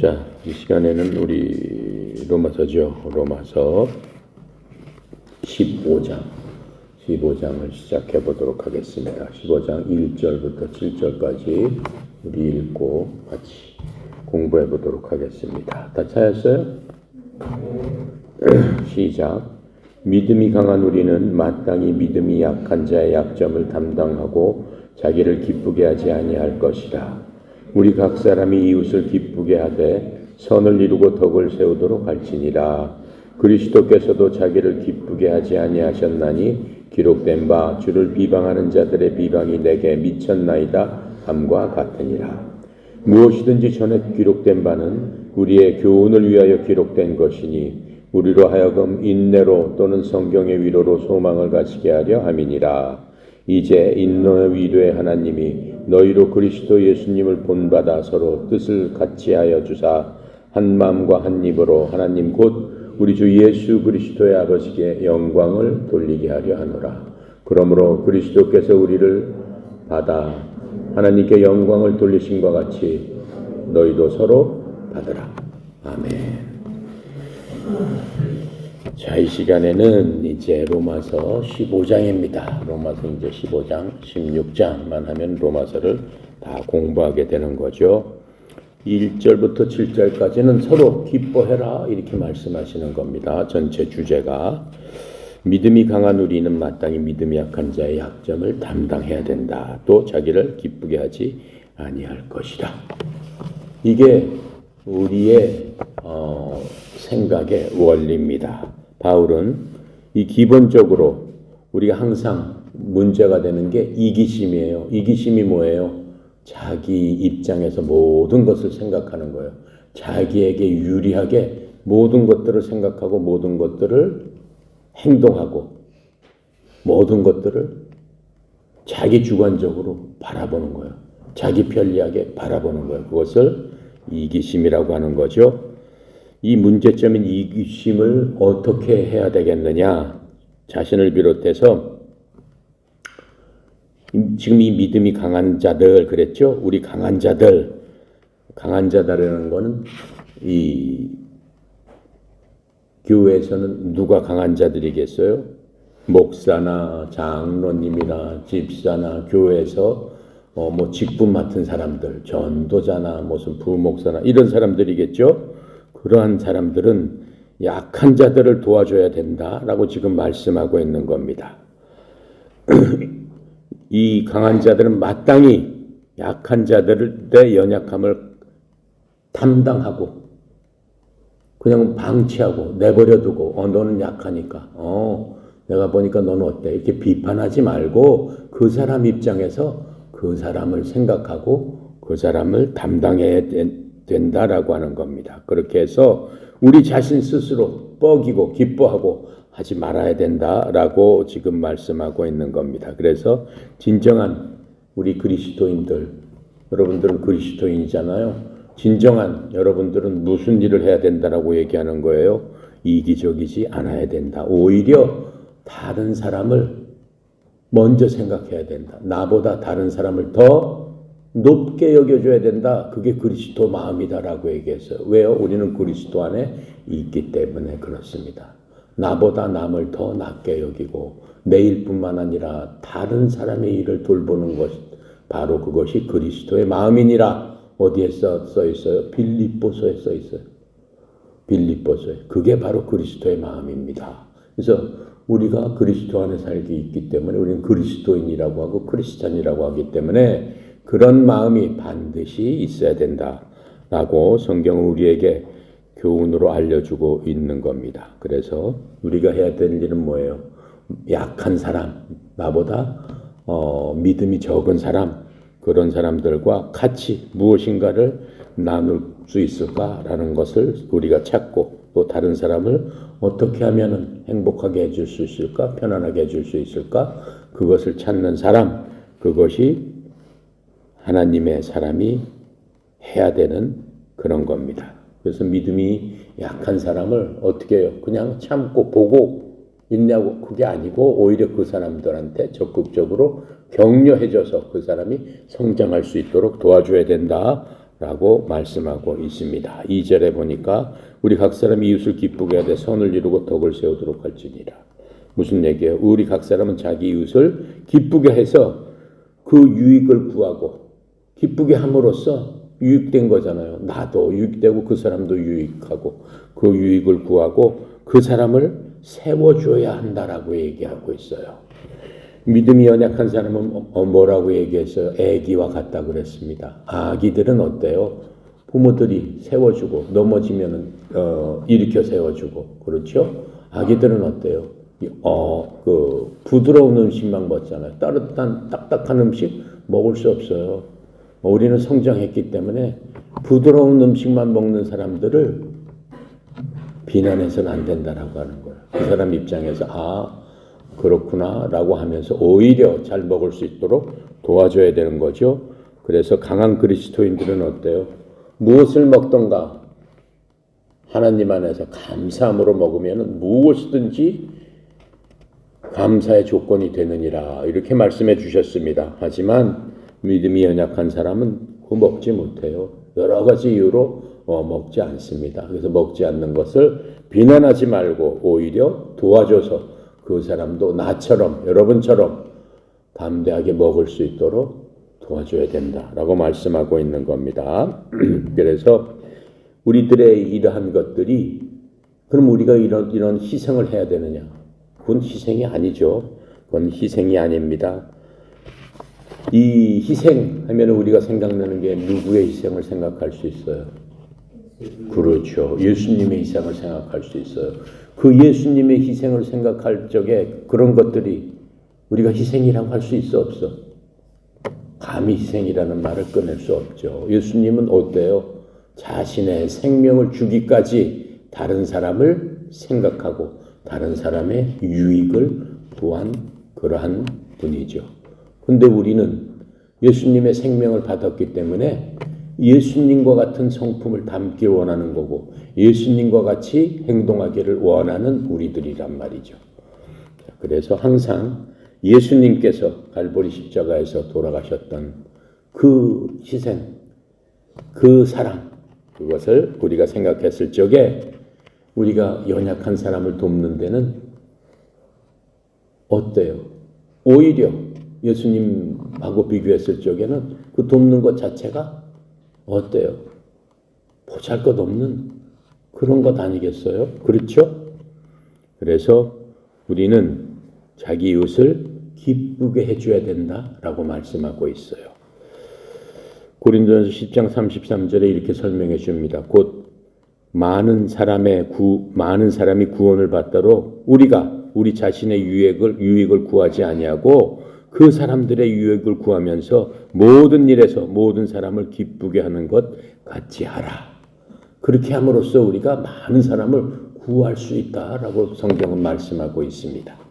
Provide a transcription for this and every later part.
자, 이 시간에는 우리 로마서죠. 로마서 15장을 시작해 보도록 하겠습니다. 15장 1절부터 7절까지 우리 읽고 같이 공부해 보도록 하겠습니다. 다 찾았어요? 시작. 믿음이 강한 우리는 마땅히 믿음이 약한 자의 약점을 담당하고 자기를 기쁘게 하지 아니할 것이라. 우리 각 사람이 이웃을 기쁘게 하되 선을 이루고 덕을 세우도록 할지니라. 그리스도께서도 자기를 기쁘게 하지 아니하셨나니 기록된 바 주를 비방하는 자들의 비방이 내게 미쳤나이다 함과 같으니라. 무엇이든지 전에 기록된 바는 우리의 교훈을 위하여 기록된 것이니 우리로 하여금 인내로 또는 성경의 위로로 소망을 가지게 하려 함이니라. 이제 인내의 위로의 하나님이 너희로 그리스도 예수님을 본받아 서로 뜻을 같이하여 주사 한 마음과 한 입으로 하나님 곧 우리 주 예수 그리스도의 아버지께 영광을 돌리게 하려 하노라. 그러므로 그리스도께서 우리를 받아 하나님께 영광을 돌리심과 같이 너희도 서로 받으라. 아멘. 자, 이 시간에는 이제 로마서 15장입니다. 로마서 이제 15장, 16장만 하면 로마서를 다 공부하게 되는 거죠. 1절부터 7절까지는 서로 기뻐해라 이렇게 말씀하시는 겁니다. 전체 주제가 믿음이 강한 우리는 마땅히 믿음이 약한 자의 약점을 담당해야 된다. 또 자기를 기쁘게 하지 아니할 것이다. 이게 우리의 생각의 원리입니다. 바울은 이 기본적으로 우리가 항상 문제가 되는 게 이기심이에요. 이기심이 뭐예요? 자기 입장에서 모든 것을 생각하는 거예요. 자기에게 유리하게 모든 것들을 생각하고 모든 것들을 행동하고 모든 것들을 자기 주관적으로 바라보는 거예요. 자기 편리하게 바라보는 거예요. 그것을 이기심이라고 하는 거죠. 이 문제점인 이기심을 어떻게 해야 되겠느냐? 자신을 비롯해서 지금 이 믿음이 강한 자들 그랬죠? 우리 강한 자들이라는 거는 이 교회에서는 누가 강한 자들이겠어요? 목사나 장로님이나 집사나 교회에서 뭐 직분 맡은 사람들, 전도자나 무슨 부목사나 이런 사람들이겠죠? 그러한 사람들은 약한 자들을 도와줘야 된다라고 지금 말씀하고 있는 겁니다. 이 강한 자들은 마땅히 약한 자들의 연약함을 담당하고 그냥 방치하고 내버려두고 너는 약하니까 내가 보니까 너는 어때? 이렇게 비판하지 말고 그 사람 입장에서 그 사람을 생각하고 그 사람을 담당해야 된다라고 하는 겁니다. 그렇게 해서 우리 자신 스스로 뻐기고 기뻐하고 하지 말아야 된다라고 지금 말씀하고 있는 겁니다. 그래서 진정한 우리 그리스도인들, 여러분들은 그리스도인이잖아요. 진정한 여러분들은 무슨 일을 해야 된다라고 얘기하는 거예요? 이기적이지 않아야 된다. 오히려 다른 사람을 먼저 생각해야 된다. 나보다 다른 사람을 더 높게 여겨줘야 된다. 그게 그리스도 마음이다라고 얘기했어요. 왜요? 우리는 그리스도 안에 있기 때문에 그렇습니다. 나보다 남을 더 낮게 여기고 내 일뿐만 아니라 다른 사람의 일을 돌보는 것 바로 그것이 그리스도의 마음이니라. 어디에 써 있어요? 빌립보서에 써 있어요. 빌립보서에. 그게 바로 그리스도의 마음입니다. 그래서 우리가 그리스도 안에 살기 있기 때문에 우리는 그리스도인이라고 하고 크리스찬이라고 하기 때문에 그런 마음이 반드시 있어야 된다라고 성경은 우리에게 교훈으로 알려주고 있는 겁니다. 그래서 우리가 해야 될 일은 뭐예요? 약한 사람, 나보다 믿음이 적은 사람, 그런 사람들과 같이 무엇인가를 나눌 수 있을까라는 것을 우리가 찾고 또 다른 사람을 어떻게 하면 행복하게 해줄 수 있을까? 편안하게 해줄 수 있을까? 그것을 찾는 사람, 그것이 하나님의 사람이 해야 되는 그런 겁니다. 그래서 믿음이 약한 사람을 어떻게 해요? 그냥 참고 보고 있냐고 그게 아니고 오히려 그 사람들한테 적극적으로 격려해줘서 그 사람이 성장할 수 있도록 도와줘야 된다 라고 말씀하고 있습니다. 2절에 보니까 우리 각 사람이 이웃을 기쁘게 하되 선을 이루고 덕을 세우도록 할지니라. 무슨 얘기예요? 우리 각 사람은 자기 이웃을 기쁘게 해서 그 유익을 구하고 기쁘게 함으로써 유익된 거잖아요. 나도 유익되고 그 사람도 유익하고 그 유익을 구하고 그 사람을 세워줘야 한다라고 얘기하고 있어요. 믿음이 연약한 사람은 뭐라고 얘기했어요? 애기와 같다 그랬습니다. 아기들은 어때요? 부모들이 세워주고 넘어지면은 일으켜 세워주고 그렇죠? 아기들은 어때요? 그 부드러운 음식만 먹잖아요. 따뜻한 딱딱한 음식 먹을 수 없어요. 우리는 성장했기 때문에 부드러운 음식만 먹는 사람들을 비난해서는 안 된다라고 하는 거예요. 그 사람 입장에서 그렇구나 라고 하면서 오히려 잘 먹을 수 있도록 도와줘야 되는 거죠. 그래서 강한 그리스도인들은 어때요? 무엇을 먹던가 하나님 안에서 감사함으로 먹으면 무엇이든지 감사의 조건이 되느니라 이렇게 말씀해 주셨습니다. 하지만 믿음이 연약한 사람은 그거 먹지 못해요. 여러 가지 이유로 먹지 않습니다. 그래서 먹지 않는 것을 비난하지 말고 오히려 도와줘서 그 사람도 나처럼 여러분처럼 담대하게 먹을 수 있도록 도와줘야 된다라고 말씀하고 있는 겁니다. 그래서 우리들의 이러한 것들이 그럼 우리가 이런 희생을 해야 되느냐? 그건 희생이 아니죠. 그건 희생이 아닙니다. 이 희생하면 우리가 생각나는 게 누구의 희생을 생각할 수 있어요? 그렇죠. 예수님의 희생을 생각할 수 있어요. 그 예수님의 희생을 생각할 적에 그런 것들이 우리가 희생이라고 할 수 있어 없어? 감히 희생이라는 말을 꺼낼 수 없죠. 예수님은 어때요? 자신의 생명을 주기까지 다른 사람을 생각하고 다른 사람의 유익을 구한 그러한 분이죠. 근데 우리는 예수님의 생명을 받았기 때문에 예수님과 같은 성품을 담기 원하는 거고 예수님과 같이 행동하기를 원하는 우리들이란 말이죠. 그래서 항상 예수님께서 갈보리 십자가에서 돌아가셨던 그 희생, 그 사랑, 그것을 우리가 생각했을 적에 우리가 연약한 사람을 돕는 데는 어때요? 오히려 예수님하고 비교했을 적에는 그 돕는 것 자체가 어때요? 보잘것없는 그런 것 아니겠어요? 그렇죠? 그래서 우리는 자기 이웃을 기쁘게 해줘야 된다라고 말씀하고 있어요. 고린도전서 10장 33절에 이렇게 설명해 줍니다. 곧 많은 사람이 구원을 받도록 우리가 우리 자신의 유익을 구하지 아니하고 그 사람들의 유익을 구하면서 모든 일에서 모든 사람을 기쁘게 하는 것 같이 하라. 그렇게 함으로써 우리가 많은 사람을 구할 수 있다라고 성경은 말씀하고 있습니다.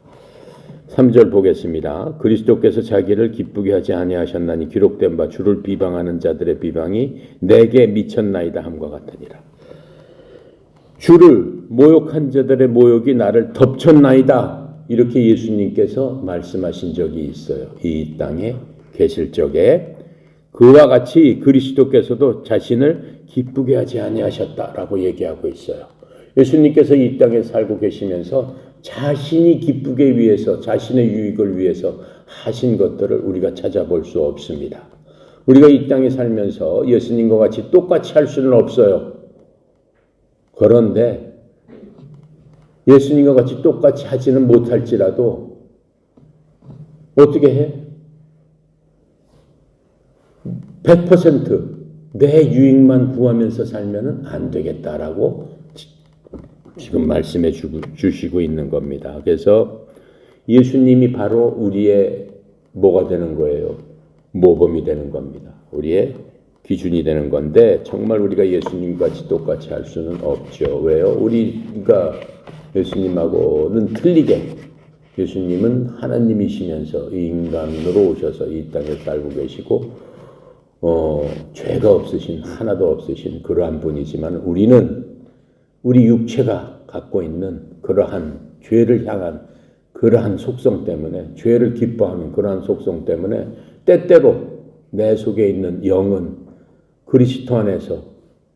3절 보겠습니다. 그리스도께서 자기를 기쁘게 하지 아니하셨나니 기록된 바 주를 비방하는 자들의 비방이 내게 미쳤나이다 함과 같으니라. 주를 모욕한 자들의 모욕이 나를 덮쳤나이다. 이렇게 예수님께서 말씀하신 적이 있어요. 이 땅에 계실 적에 그와 같이 그리스도께서도 자신을 기쁘게 하지 아니하셨다라고 얘기하고 있어요. 예수님께서 이 땅에 살고 계시면서 자신이 기쁘게 위해서 자신의 유익을 위해서 하신 것들을 우리가 찾아볼 수 없습니다. 우리가 이 땅에 살면서 예수님과 같이 똑같이 할 수는 없어요. 그런데 예수님과 같이 똑같이 하지는 못할지라도 어떻게 해? 100%내 유익만 구하면서 살면 안 되겠다라고 지금 말씀해 주시고 있는 겁니다. 그래서 예수님이 바로 우리의 뭐가 되는 거예요? 모범이 되는 겁니다. 우리의 기준이 되는 건데 정말 우리가 예수님같이 똑같이 할 수는 없죠. 왜요? 우리가 예수님하고는 틀리게 예수님은 하나님이시면서 인간으로 오셔서 이 땅에 살고 계시고 죄가 없으신 하나도 없으신 그러한 분이지만 우리는 우리 육체가 갖고 있는 그러한 죄를 향한 그러한 속성 때문에 죄를 기뻐하는 그러한 속성 때문에 때때로 내 속에 있는 영은 그리스도 안에서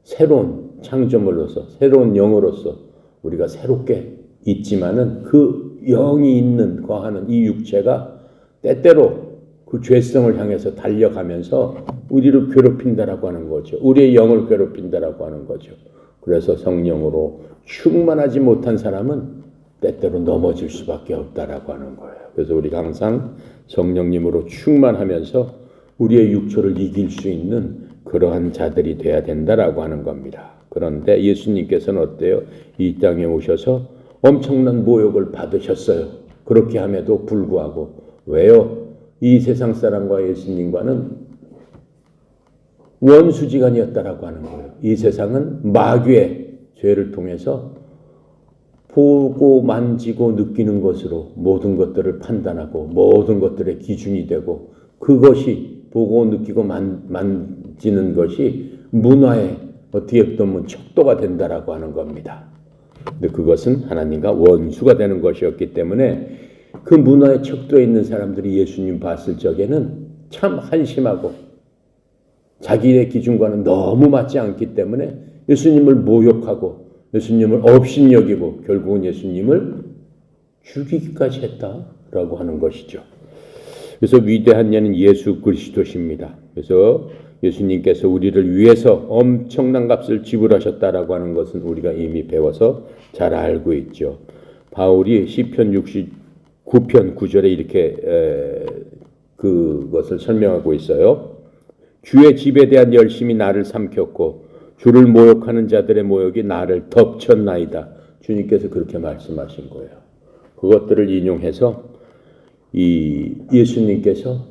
새로운 창조물로서 새로운 영으로서 우리가 새롭게 있지만은 그 영이 있는 거하는 이 육체가 때때로 그 죄성을 향해서 달려가면서 우리를 괴롭힌다라고 하는 거죠. 우리의 영을 괴롭힌다라고 하는 거죠. 그래서 성령으로 충만하지 못한 사람은 때때로 넘어질 수밖에 없다라고 하는 거예요. 그래서 우리가 항상 성령님으로 충만하면서 우리의 육체를 이길 수 있는 그러한 자들이 돼야 된다라고 하는 겁니다. 그런데 예수님께서는 어때요? 이 땅에 오셔서 엄청난 모욕을 받으셨어요. 그렇게 함에도 불구하고 왜요? 이 세상 사람과 예수님과는 원수지간이었다라고 하는 거예요. 이 세상은 마귀의 죄를 통해서 보고 만지고 느끼는 것으로 모든 것들을 판단하고 모든 것들의 기준이 되고 그것이 보고 느끼고 만지는 것이 문화의 어떻게 보면 척도가 된다라고 하는 겁니다. 근데 그것은 하나님과 원수가 되는 것이었기 때문에 그 문화의 척도에 있는 사람들이 예수님 봤을 적에는 참 한심하고 자기의 기준과는 너무 맞지 않기 때문에 예수님을 모욕하고 예수님을 업신여기고 결국은 예수님을 죽이기까지 했다라고 하는 것이죠. 그래서 위대한 예는 예수 그리스도십니다. 그래서 예수님께서 우리를 위해서 엄청난 값을 지불하셨다라고 하는 것은 우리가 이미 배워서 잘 알고 있죠. 바울이 시편 69편 9절에 이렇게 그것을 설명하고 있어요. 주의 집에 대한 열심이 나를 삼켰고 주를 모욕하는 자들의 모욕이 나를 덮쳤나이다. 주님께서 그렇게 말씀하신 거예요. 그것들을 인용해서 이 예수님께서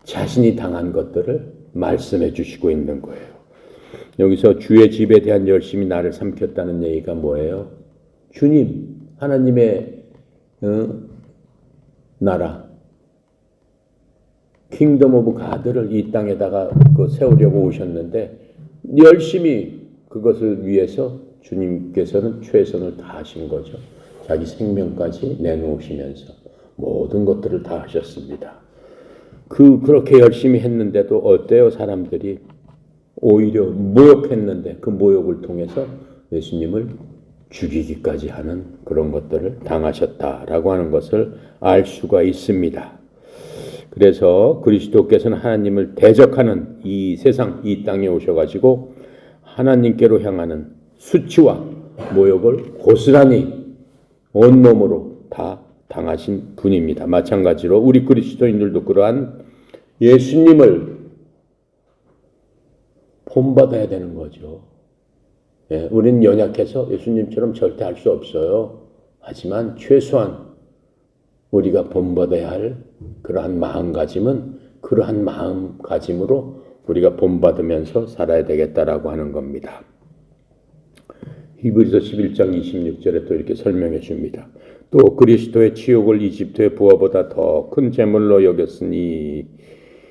자신이 당한 것들을 말씀해 주시고 있는 거예요. 여기서 주의 집에 대한 열심이 나를 삼켰다는 얘기가 뭐예요? 주님, 하나님의 나라, 킹덤 오브 가드를 이 땅에다가 세우려고 오셨는데 열심히 그것을 위해서 주님께서는 최선을 다하신 거죠. 자기 생명까지 내놓으시면서 모든 것들을 다 하셨습니다. 그렇게 열심히 했는데도 어때요? 사람들이 오히려 모욕했는데 그 모욕을 통해서 예수님을 죽이기까지 하는 그런 것들을 당하셨다라고 하는 것을 알 수가 있습니다. 그래서 그리스도께서는 하나님을 대적하는 이 세상, 이 땅에 오셔가지고 하나님께로 향하는 수치와 모욕을 고스란히 온몸으로 다 당하신 분입니다. 마찬가지로 우리 그리스도인들도 그러한 예수님을 본받아야 되는 거죠. 예, 우리는 연약해서 예수님처럼 절대 할 수 없어요. 하지만 최소한 우리가 본받아야 할 그러한 마음가짐은 그러한 마음가짐으로 우리가 본받으면서 살아야 되겠다라고 하는 겁니다. 히브리서 11장 26절에 또 이렇게 설명해 줍니다. 또 그리스도의 치욕을 이집트의 부하보다 더 큰 재물로 여겼으니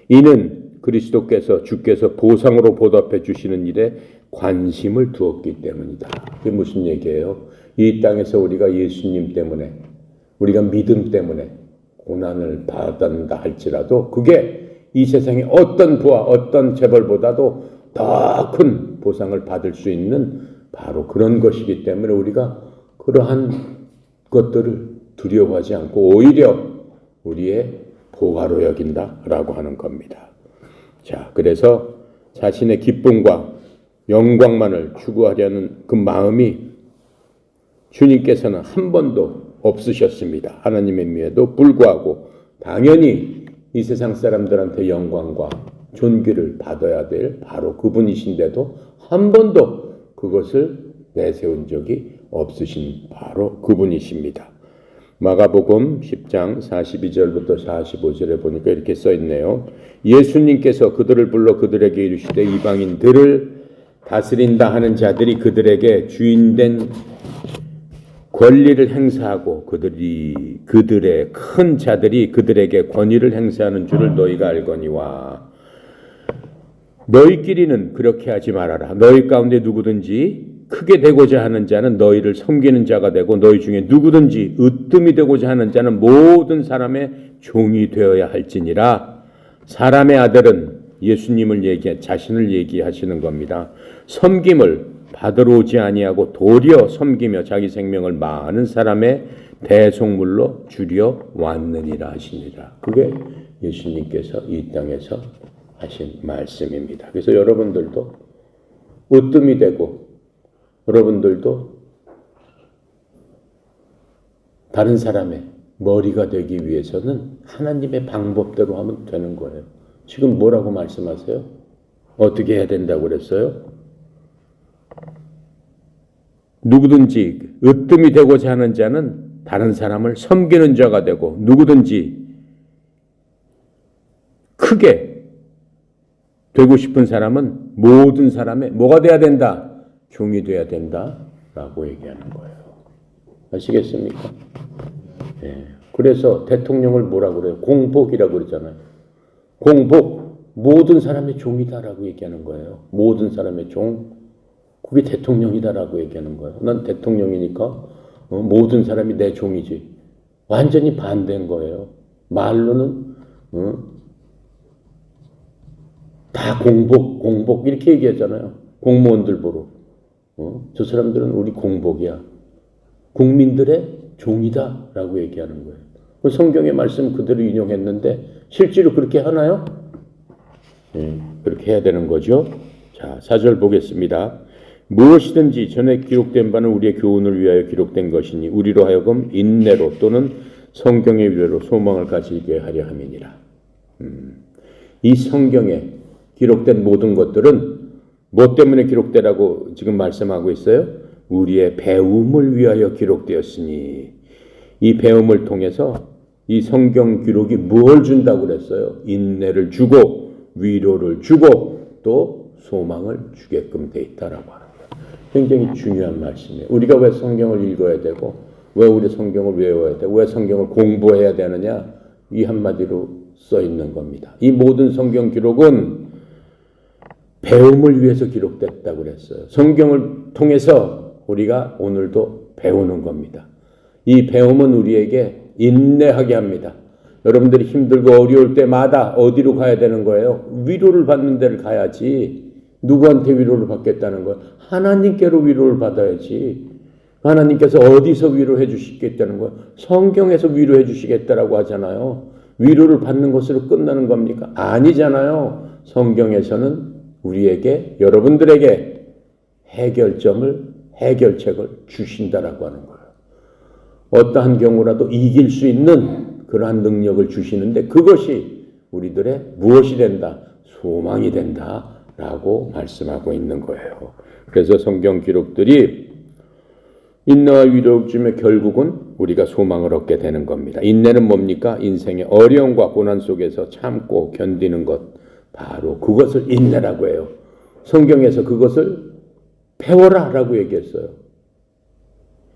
이는 그리스도께서 주께서 보상으로 보답해 주시는 일에 관심을 두었기 때문이다. 그게 무슨 얘기예요? 이 땅에서 우리가 예수님 때문에 우리가 믿음 때문에 고난을 받는다 할지라도 그게 이 세상의 어떤 부와 어떤 재벌보다도 더 큰 보상을 받을 수 있는 바로 그런 것이기 때문에 우리가 그러한 것들을 두려워하지 않고 오히려 우리의 보화로 여긴다라고 하는 겁니다. 자, 그래서 자신의 기쁨과 영광만을 추구하려는 그 마음이 주님께서는 한 번도 없으셨습니다. 하나님의 미에도 불구하고 당연히 이 세상 사람들한테 영광과 존귀를 받아야 될 바로 그분이신데도 한 번도 그것을 내세운 적이 없으신 바로 그분이십니다. 마가복음 10장 42절부터 45절에 보니까 이렇게 써 있네요. 예수님께서 그들을 불러 그들에게 이르시되 이방인들을 다스린다 하는 자들이 그들에게 주인된 권리를 행사하고 그들의 큰 자들이 그들에게 권위를 행사하는 줄을 너희가 알거니와 너희끼리는 그렇게 하지 말아라. 너희 가운데 누구든지 크게 되고자 하는 자는 너희를 섬기는 자가 되고 너희 중에 누구든지 으뜸이 되고자 하는 자는 모든 사람의 종이 되어야 할지니라. 사람의 아들은 예수님을 자신을 얘기하시는 겁니다. 섬김을 받으러 오지 아니하고 도리어 섬기며 자기 생명을 많은 사람의 대속물로 주려 왔느니라 하시니라. 그게 예수님께서 이 땅에서 하신 말씀입니다. 그래서 여러분들도 으뜸이 되고 여러분들도 다른 사람의 머리가 되기 위해서는 하나님의 방법대로 하면 되는 거예요. 지금 뭐라고 말씀하세요? 어떻게 해야 된다고 그랬어요? 누구든지 으뜸이 되고자 하는 자는 다른 사람을 섬기는 자가 되고 누구든지 크게 되고 싶은 사람은 모든 사람의 뭐가 돼야 된다? 종이 돼야 된다라고 얘기하는 거예요. 아시겠습니까? 네. 그래서 대통령을 뭐라고 그래요? 공복이라고 그러잖아요. 공복, 모든 사람의 종이다라고 얘기하는 거예요. 모든 사람의 종, 그게 대통령이다라고 얘기하는 거예요. 난 대통령이니까 모든 사람이 내 종이지. 완전히 반대인 거예요. 말로는 다 공복 이렇게 얘기하잖아요. 공무원들 보러. 저 사람들은 우리 공복이야. 국민들의 종이다라고 얘기하는 거예요. 성경의 말씀 그대로 인용했는데 실제로 그렇게 하나요? 그렇게 해야 되는 거죠. 자, 4절 보겠습니다. 무엇이든지 전에 기록된 바는 우리의 교훈을 위하여 기록된 것이니 우리로 하여금 인내로 또는 성경의 위로로 소망을 가지게 하려 함이니라. 이 성경에 기록된 모든 것들은 뭐 때문에 기록되라고 지금 말씀하고 있어요? 우리의 배움을 위하여 기록되었으니 이 배움을 통해서 이 성경 기록이 뭘 준다고 그랬어요? 인내를 주고 위로를 주고 또 소망을 주게끔 돼 있다라고 하는 거예요. 굉장히 중요한 말씀이에요. 우리가 왜 성경을 읽어야 되고 왜 우리 성경을 외워야 되고 왜 성경을 공부해야 되느냐? 이 한마디로 써 있는 겁니다. 이 모든 성경 기록은 배움을 위해서 기록됐다고 그랬어요. 성경을 통해서 우리가 오늘도 배우는 겁니다. 이 배움은 우리에게 인내하게 합니다. 여러분들이 힘들고 어려울 때마다 어디로 가야 되는 거예요? 위로를 받는 데를 가야지. 누구한테 위로를 받겠다는 거예요? 하나님께로 위로를 받아야지. 하나님께서 어디서 위로해 주시겠다는 거예요? 성경에서 위로해 주시겠다라고 하잖아요. 위로를 받는 것으로 끝나는 겁니까? 아니잖아요. 성경에서는 우리에게, 여러분들에게 해결책을 주신다라고 하는 거예요. 어떠한 경우라도 이길 수 있는 그러한 능력을 주시는데 그것이 우리들의 무엇이 된다? 소망이 된다라고 말씀하고 있는 거예요. 그래서 성경 기록들이 인내와 위로를 주며 결국은 우리가 소망을 얻게 되는 겁니다. 인내는 뭡니까? 인생의 어려움과 고난 속에서 참고 견디는 것. 바로 그것을 인내라고 해요. 성경에서 그것을 배워라라고 얘기했어요.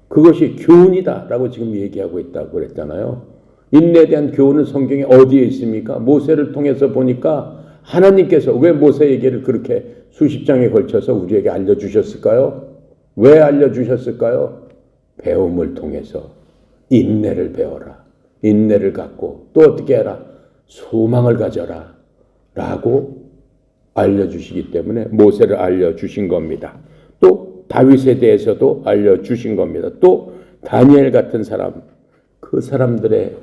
그것이 교훈이다라고 지금 얘기하고 있다고 그랬잖아요. 인내에 대한 교훈은 성경에 어디에 있습니까? 모세를 통해서 보니까 하나님께서 왜 모세에게를 그렇게 수십 장에 걸쳐서 우리에게 알려주셨을까요? 왜 알려주셨을까요? 배움을 통해서 인내를 배워라. 인내를 갖고 또 어떻게 해라? 소망을 가져라. 라고 알려주시기 때문에 모세를 알려주신 겁니다. 또 다윗에 대해서도 알려주신 겁니다. 또 다니엘 같은 사람, 그 사람들의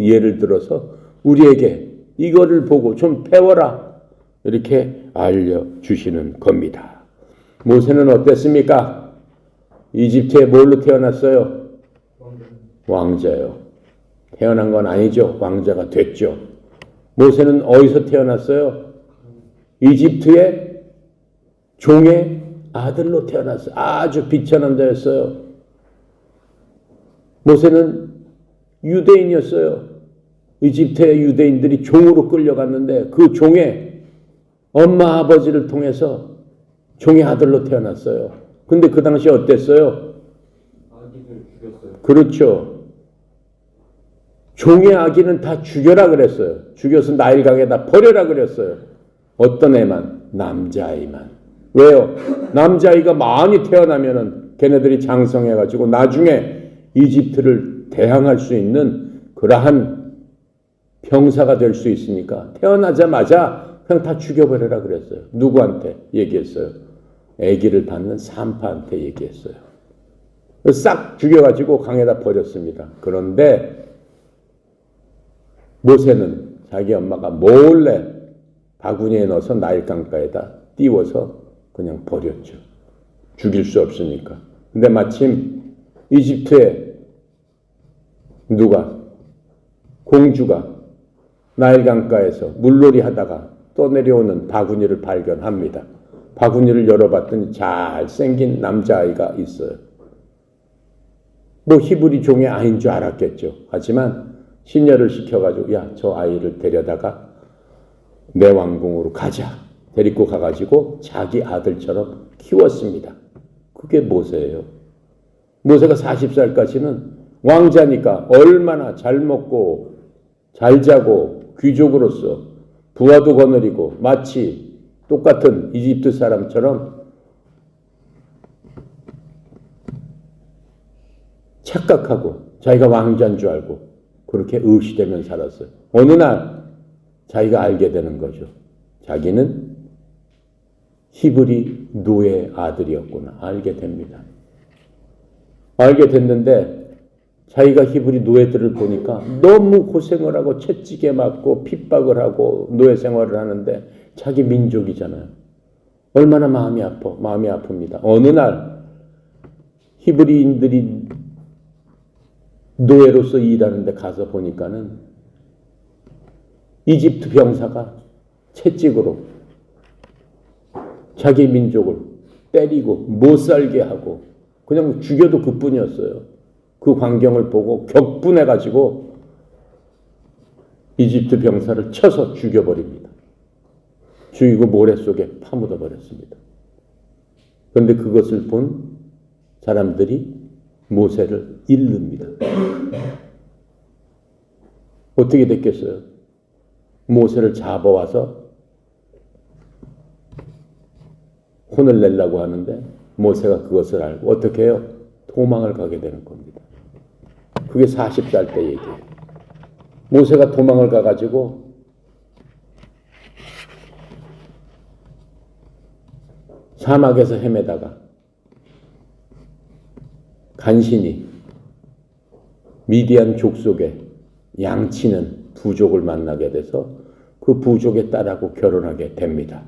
예를 들어서 우리에게 이거를 보고 좀 배워라. 이렇게 알려주시는 겁니다. 모세는 어땠습니까? 이집트에 뭘로 태어났어요? 왕자요. 태어난 건 아니죠. 왕자가 됐죠. 모세는 어디서 태어났어요? 이집트의 종의 아들로 태어났어요. 아주 비천한 자였어요. 모세는 유대인이었어요. 이집트의 유대인들이 종으로 끌려갔는데 그 종의 엄마 아버지를 통해서 종의 아들로 태어났어요. 근데 그 당시 어땠어요? 아기를 죽였어요. 그렇죠. 종의 아기는 다 죽여라 그랬어요. 죽여서 나일강에다 버려라 그랬어요. 어떤 애만? 남자아이만. 왜요? 남자아이가 많이 태어나면은 걔네들이 장성해가지고 나중에 이집트를 대항할 수 있는 그러한 병사가 될 수 있으니까 태어나자마자 그냥 다 죽여버려라 그랬어요. 누구한테 얘기했어요? 아기를 받는 산파한테 얘기했어요. 싹 죽여가지고 강에다 버렸습니다. 그런데 모세는 자기 엄마가 몰래 바구니에 넣어서 나일 강가에다 띄워서 그냥 버렸죠. 죽일 수 없으니까. 근데 마침 이집트에 누가 공주가 나일 강가에서 물놀이 하다가 떠내려오는 바구니를 발견합니다. 바구니를 열어봤더니 잘생긴 남자아이가 있어요. 뭐 히브리 종의 아이인 줄 알았겠죠. 하지만 시녀를 시켜가지고 야, 저 아이를 데려다가 내 왕궁으로 가자. 데리고 가가지고 자기 아들처럼 키웠습니다. 그게 모세예요. 모세가 40살까지는 왕자니까 얼마나 잘 먹고 잘 자고 귀족으로서 부하도 거느리고 마치 똑같은 이집트 사람처럼 착각하고 자기가 왕자인 줄 알고 그렇게 의시되면 살았어요. 어느 날 자기가 알게 되는 거죠. 자기는 히브리 노예 아들이었구나. 알게 됩니다. 알게 됐는데 자기가 히브리 노예들을 보니까 너무 고생을 하고 채찍에 맞고 핍박을 하고 노예 생활을 하는데 자기 민족이잖아요. 얼마나 마음이 아픕니다. 어느 날 히브리인들이 노예로서 일하는데 가서 보니까는 이집트 병사가 채찍으로 자기 민족을 때리고 못 살게 하고 그냥 죽여도 그뿐이었어요. 그 광경을 보고 격분해가지고 이집트 병사를 쳐서 죽여버립니다. 죽이고 모래 속에 파묻어 버렸습니다. 그런데 그것을 본 사람들이 모세를 잃릅니다. 어떻게 됐겠어요? 모세를 잡아와서 혼을 내려고 하는데 모세가 그것을 알고 어떻게 해요? 도망을 가게 되는 겁니다. 그게 40살 때 얘기예요. 모세가 도망을 가가지고 사막에서 헤매다가 간신히 미디안 족속에 양치는 부족을 만나게 돼서 그 부족의 딸하고 결혼하게 됩니다.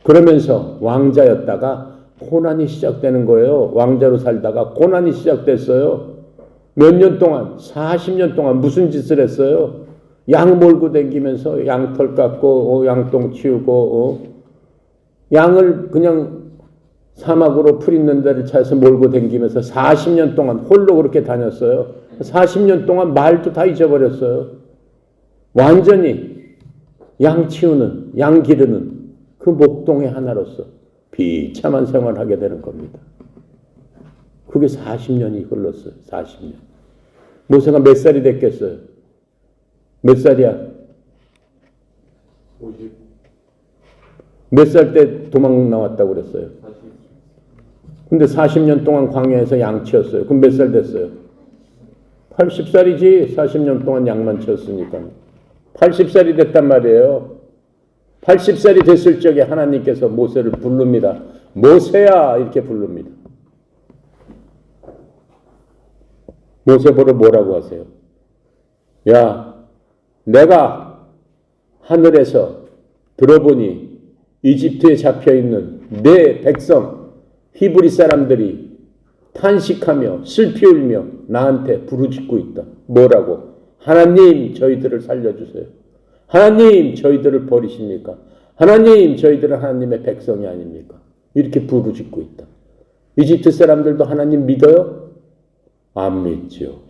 그러면서 왕자였다가 고난이 시작되는 거예요. 왕자로 살다가 고난이 시작됐어요. 몇 년 동안, 40년 동안 무슨 짓을 했어요? 양 몰고 다니면서 양털 깎고 양똥 치우고 양을 그냥 사막으로 풀 있는 데를 찾아서 몰고 다니면서 40년 동안 홀로 그렇게 다녔어요. 40년 동안 말도 다 잊어버렸어요. 완전히 양 치우는, 양 기르는 그 목동의 하나로서 비참한 생활을 하게 되는 겁니다. 그게 40년이 흘렀어요. 40년. 모세가 몇 살이 됐겠어요? 몇 살이야? 50, 몇 살 때 도망 나왔다고 그랬어요? 40, 근데 40년 동안 광야에서 양 치웠어요. 그럼 몇 살 됐어요? 80살이지. 40년 동안 양만 치웠으니까. 80살이 됐단 말이에요. 80살이 됐을 적에 하나님께서 모세를 부릅니다. 모세야 이렇게 부릅니다. 모세 보러 뭐라고 하세요? 야, 내가 하늘에서 들어보니 이집트에 잡혀있는 내 백성 히브리 사람들이 탄식하며 슬피 울며 나한테 부르짖고 있다. 뭐라고? 하나님 저희들을 살려주세요. 하나님 저희들을 버리십니까? 하나님 저희들은 하나님의 백성이 아닙니까? 이렇게 부르짖고 있다. 이집트 사람들도 하나님 믿어요? 안 믿죠.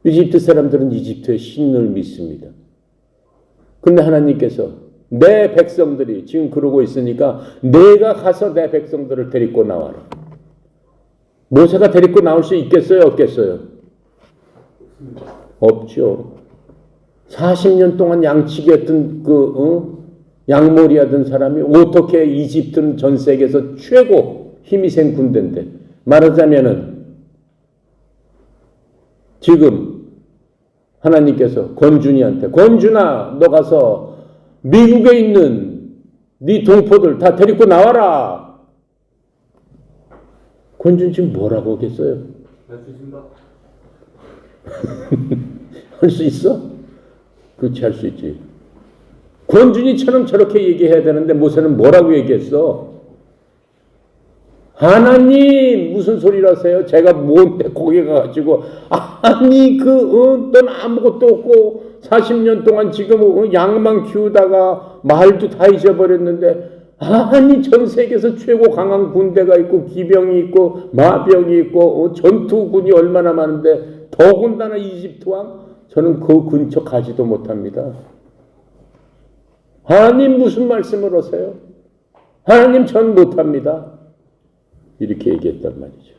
이집트 사람들은 이집트의 신을 믿습니다. 근데 하나님께서 내 백성들이 지금 그러고 있으니까 내가 가서 내 백성들을 데리고 나와라. 모세가 데리고 나올 수 있겠어요? 없겠어요? 없죠. 40년 동안 양치기 했던 양몰이 하던 사람이 어떻게 이집트는 전 세계에서 최고 힘이 센 군대인데 말하자면은 지금 하나님께서 권준이한테 권준아 너 가서 미국에 있는 네 동포들 다 데리고 나와라. 권준 지금 뭐라고 하겠어요? 할 수 있습니다. 할 수 있어? 그렇지, 할 수 있지. 권준이처럼 저렇게 얘기해야 되는데 모세는 뭐라고 얘기했어? 하나님 무슨 소리라세요? 제가 뭔데 거기 가가지고 아니 넌 아무것도 없고 40년 동안 지금 양만 키우다가 말도 다 잊어버렸는데 아니 전 세계에서 최고 강한 군대가 있고 기병이 있고 마병이 있고 전투군이 얼마나 많은데 더군다나 이집트 왕? 저는 그 근처 가지도 못합니다. 하나님 무슨 말씀을 하세요? 하나님 전 못합니다. 이렇게 얘기했단 말이죠.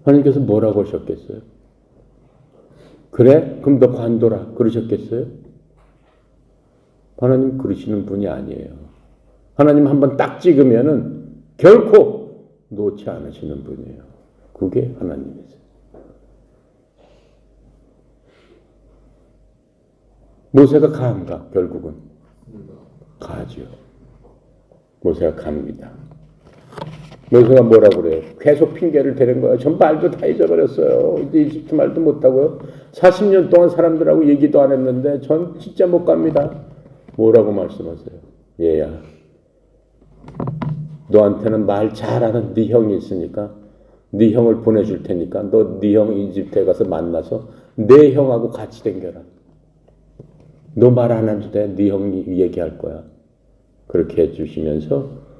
하나님께서 뭐라고 하셨겠어요? 그래? 그럼 너 관둬라. 그러셨겠어요? 하나님 그러시는 분이 아니에요. 하나님 한번 딱 찍으면은 결코 놓지 않으시는 분이에요. 그게 하나님이세요. 모세가 가는가? 결국은 가죠. 모세가 갑니다. 모세가 뭐라고 그래요? 계속 핑계를 대는 거예요. 전 말도 다 잊어버렸어요. 이제 이집트 말도 못하고요. 40년 동안 사람들하고 얘기도 안 했는데 전 진짜 못 갑니다. 뭐라고 말씀하세요? 얘야, 너한테는 말 잘하는 네 형이 있으니까 네 형을 보내줄 테니까 너 네 형 이집트에 가서 만나서 내 형하고 같이 댕겨라. 너 말 안 해도 돼. 네 형이 얘기할 거야. 그렇게 해주시면서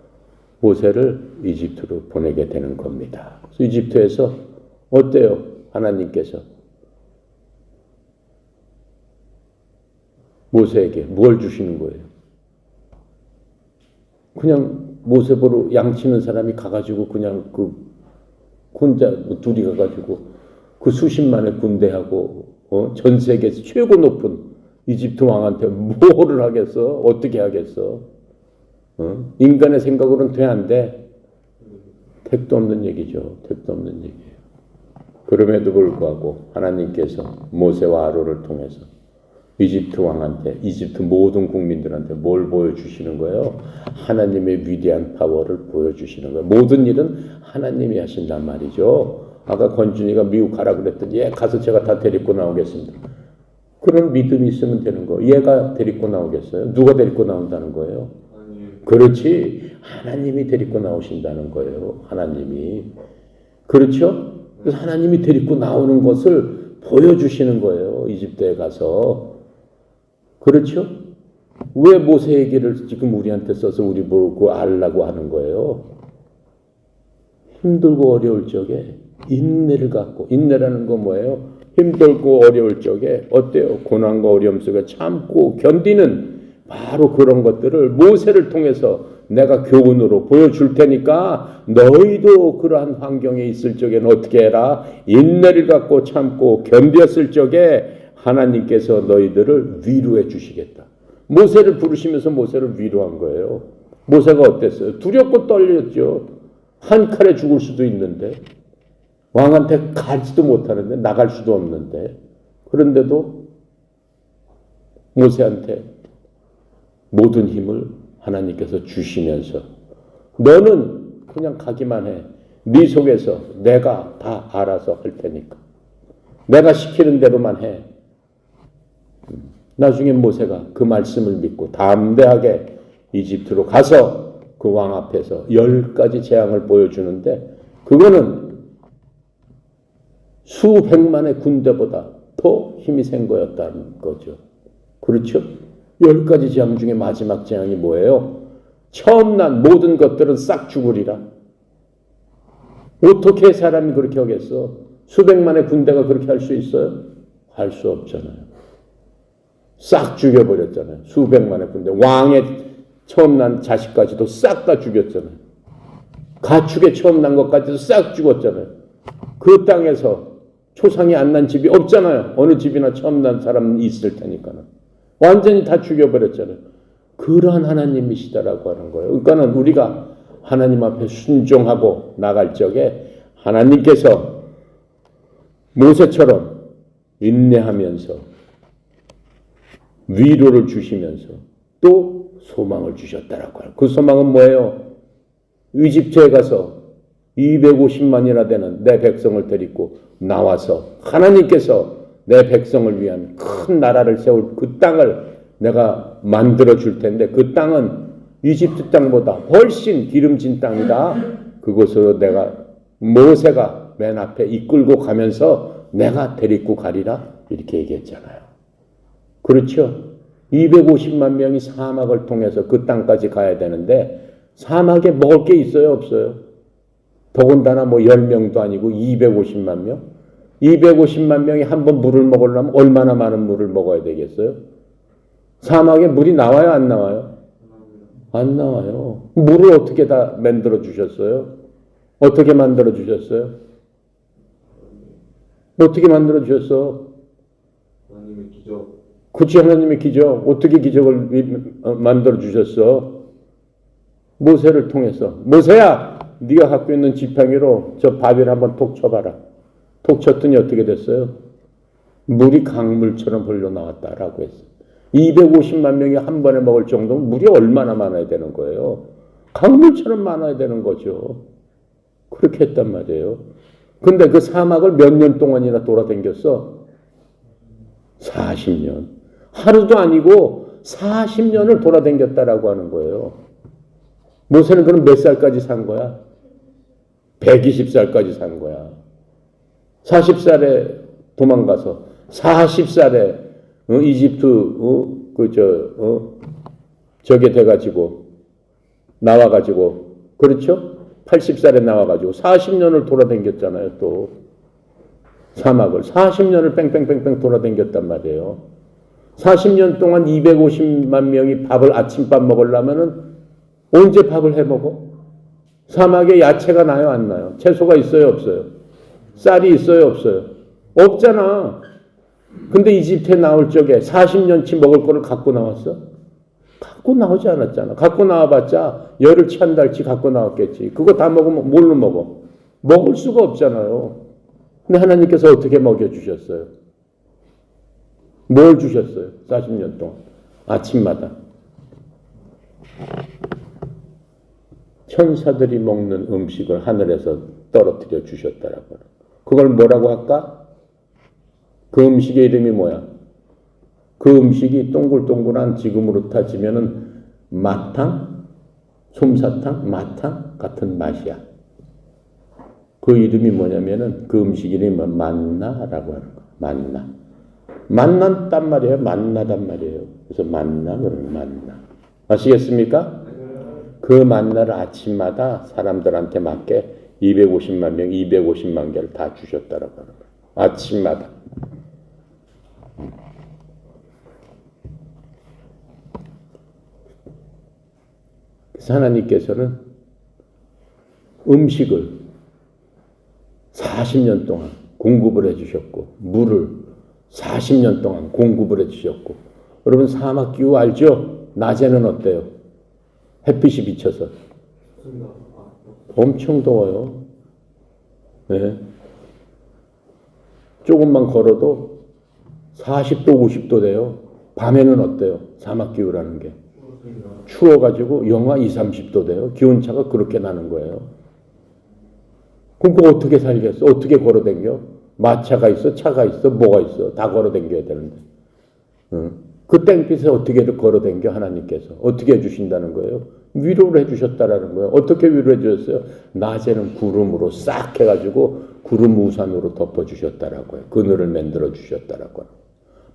모세를 이집트로 보내게 되는 겁니다. 그래서 이집트에서 어때요? 하나님께서 모세에게 뭘 주시는 거예요? 그냥 모세 보러 양치는 사람이 가가지고 그냥 혼자 둘이 가가지고 그 수십만의 군대하고 전 세계에서 최고 높은 이집트 왕한테 뭐를 하겠어? 어떻게 하겠어? 인간의 생각으로는 돼 안 돼? 택도 없는 얘기죠. 택도 없는 얘기예요. 그럼에도 불구하고 하나님께서 모세와 아론을 통해서 이집트 왕한테, 이집트 모든 국민들한테 뭘 보여주시는 거예요? 하나님의 위대한 파워를 보여주시는 거예요. 모든 일은 하나님이 하신단 말이죠. 아까 권준이가 미국 가라 그랬더니 예, 가서 제가 다 데리고 나오겠습니다. 그런 믿음이 있으면 되는 거예요. 얘가 데리고 나오겠어요? 누가 데리고 나온다는 거예요? 그렇지. 하나님이 데리고 나오신다는 거예요. 하나님이. 그렇죠? 그래서 하나님이 데리고 나오는 것을 보여주시는 거예요. 이집트에 가서. 그렇죠? 왜 모세 얘기를 지금 우리한테 써서 우리 보고 알라고 하는 거예요? 힘들고 어려울 적에 인내를 갖고, 인내라는 건 뭐예요? 힘들고 어려울 적에 어때요? 고난과 어려움 속에 참고 견디는 바로 그런 것들을 모세를 통해서 내가 교훈으로 보여줄 테니까 너희도 그러한 환경에 있을 적에는 어떻게 해라? 인내를 갖고 참고 견뎠을 적에 하나님께서 너희들을 위로해 주시겠다. 모세를 부르시면서 모세를 위로한 거예요. 모세가 어땠어요? 두렵고 떨렸죠. 한 칼에 죽을 수도 있는데 왕한테 가지도 못하는데 나갈 수도 없는데 그런데도 모세한테 모든 힘을 하나님께서 주시면서 너는 그냥 가기만 해. 네 속에서 내가 다 알아서 할 테니까. 내가 시키는 대로만 해. 나중에 모세가 그 말씀을 믿고 담대하게 이집트로 가서 그 왕 앞에서 10가지 재앙을 보여주는데 그거는 수백만의 군대보다 더 힘이 센 거였다는 거죠. 그렇죠? 10가지 재앙 중에 마지막 재앙이 뭐예요? 처음 난 모든 것들은 싹 죽으리라. 어떻게 사람이 그렇게 하겠어? 수백만의 군대가 그렇게 할 수 있어요? 할 수 없잖아요. 싹 죽여버렸잖아요. 수백만의 군대. 왕의 처음 난 자식까지도 싹 다 죽였잖아요. 가축에 처음 난 것까지도 싹 죽었잖아요. 그 땅에서 초상이 안 난 집이 없잖아요. 어느 집이나 처음 난 사람은 있을 테니까는. 완전히 다 죽여버렸잖아요. 그러한 하나님이시다라고 하는 거예요. 그러니까는 우리가 하나님 앞에 순종하고 나갈 적에 하나님께서 모세처럼 인내하면서 위로를 주시면서 또 소망을 주셨다라고 해요. 그 소망은 뭐예요? 이집트에 가서 250만이나 되는 내 백성을 데리고 나와서 하나님께서 내 백성을 위한 큰 나라를 세울 그 땅을 내가 만들어 줄 텐데 그 땅은 이집트 땅보다 훨씬 기름진 땅이다. 그곳으로 내가 모세가 맨 앞에 이끌고 가면서 내가 데리고 가리라 이렇게 얘기했잖아요. 그렇죠? 250만 명이 사막을 통해서 그 땅까지 가야 되는데 사막에 먹을 게 있어요? 없어요? 더군다나 뭐 10명도 아니고 250만 명? 250만 명이 한 번 물을 먹으려면 얼마나 많은 물을 먹어야 되겠어요? 사막에 물이 나와요? 안 나와요? 안 나와요. 물을 어떻게 다 만들어 주셨어요? 어떻게 만들어 주셨어요? 어떻게 만들어 주셨어? 하나님의 기적. 그치, 하나님의 기적. 어떻게 기적을 만들어 주셨어? 모세를 통해서. 모세야, 네가 갖고 있는 지팡이로 저 바위를 한번 톡 쳐봐라. 톡 쳤더니 어떻게 됐어요? 물이 강물처럼 흘러나왔다라고 했어요. 250만 명이 한 번에 먹을 정도면 물이 얼마나 많아야 되는 거예요? 강물처럼 많아야 되는 거죠. 그렇게 했단 말이에요. 근데 그 사막을 몇 년 동안이나 돌아다녔어? 40년. 하루도 아니고 40년을 돌아다녔다라고 하는 거예요. 모세는 그럼 몇 살까지 산 거야? 120살까지 산 거야. 40살에 도망가서 40살에 이집트 저게 돼가지고 나와가지고 그렇죠? 80살에 나와가지고 40년을 돌아다녔잖아요. 또 사막을 40년을 뺑뺑뺑뺑 돌아다녔단 말이에요. 40년 동안 250만 명이 밥을 아침밥 먹으려면은 언제 밥을 해 먹어? 사막에 야채가 나요, 안 나요? 채소가 있어요, 없어요? 쌀이 있어요, 없어요? 없잖아. 근데 이집트에 나올 적에 40년치 먹을 거를 갖고 나왔어? 갖고 나오지 않았잖아. 갖고 나와봤자 열흘 치 한 달치 갖고 나왔겠지. 그거 다 먹으면 뭘로 먹어? 먹을 수가 없잖아요. 근데 하나님께서 어떻게 먹여주셨어요? 뭘 주셨어요? 40년 동안. 아침마다. 천사들이 먹는 음식을 하늘에서 떨어뜨려 주셨다라고. 그걸 뭐라고 할까? 그 음식의 이름이 뭐야? 그 음식이 동글동글한 지금으로 따지면은 마탕, 솜사탕, 마탕 같은 맛이야. 그 이름이 뭐냐면은 그 음식 이름이 만나라고 하는 거야. 만나. 만났단 말이에요. 만나단 말이에요. 그래서 만나, 그러면 만나. 아시겠습니까? 그 만나를 아침마다 사람들한테 맞게 250만 명, 250만 개를 다 주셨다라고 하는 거예요. 아침마다. 그래서 하나님께서는 음식을 40년 동안 공급을 해주셨고 물을 40년 동안 공급을 해주셨고 여러분 사막 기후 알죠? 낮에는 어때요? 햇빛이 비쳐서 엄청 더워요. 네. 조금만 걸어도 40도 50도 돼요. 밤에는 어때요? 사막 기후라는 게 추워가지고 영하 20, 30도 돼요. 기온차가 그렇게 나는 거예요. 그럼 그거 어떻게 살겠어? 어떻게 걸어댕겨? 마차가 있어? 차가 있어? 뭐가 있어? 다 걸어댕겨야 되는데. 그 땡빛에 어떻게 걸어댕겨? 하나님께서. 어떻게 해주신다는 거예요? 위로를 해주셨다라는 거예요. 어떻게 위로해 주셨어요? 낮에는 구름으로 싹 해가지고 구름 우산으로 덮어주셨다라고 해요. 그늘을 만들어 주셨다라고 해요.